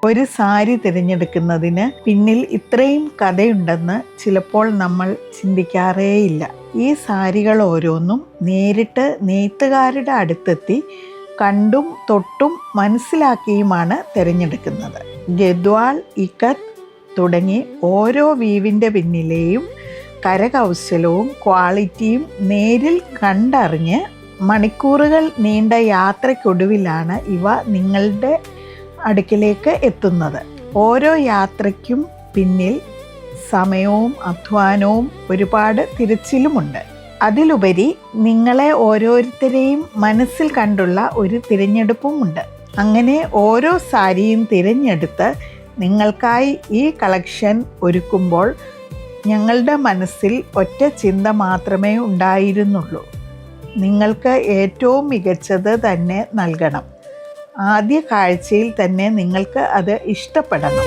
ഒരു സാരി തിരഞ്ഞെടുക്കുന്നതിന് പിന്നിൽ ഇത്രയും കഥയുണ്ടെന്ന് ചിലപ്പോൾ നമ്മൾ ചിന്തിക്കാറേയില്ല. ഈ സാരികൾ ഓരോന്നും നേരിട്ട് നെയ്ത്തുകാരുടെ അടുത്തെത്തി കണ്ടും തൊട്ടും മനസ്സിലാക്കിയുമാണ് തിരഞ്ഞെടുക്കുന്നത്. ഗദ്വാൾ, ഇക്കത്ത് തുടങ്ങി ഓരോ വീവിൻ്റെ പിന്നിലെയും കരകൗശലവും ക്വാളിറ്റിയും നേരിൽ കണ്ടറിഞ്ഞ് മണിക്കൂറുകൾ നീണ്ട യാത്രയ്ക്കൊടുവിലാണ് ഇവ നിങ്ങളുടെ അടുക്കിലേക്ക് എത്തുന്നത്. ഓരോ യാത്രയ്ക്കും പിന്നിൽ സമയവും അധ്വാനവും ഒരുപാട് തിരച്ചിലുമുണ്ട്. അതിലുപരി നിങ്ങളെ ഓരോരുത്തരെയും മനസ്സിൽ കണ്ടുള്ള ഒരു തിരഞ്ഞെടുപ്പുമുണ്ട്. അങ്ങനെ ഓരോ സാരിയും തിരഞ്ഞെടുത്ത് നിങ്ങൾക്കായി ഈ കളക്ഷൻ ഒരുക്കുമ്പോൾ ഞങ്ങളുടെ മനസ്സിൽ ഒറ്റ ചിന്ത മാത്രമേ ഉണ്ടായിരുന്നുള്ളൂ: നിങ്ങൾക്ക് ഏറ്റവും മികച്ചത് തന്നെ നൽകണം. ആദ്യ കാഴ്ചയിൽ തന്നെ നിങ്ങൾക്ക് അത് ഇഷ്ടപ്പെടണം.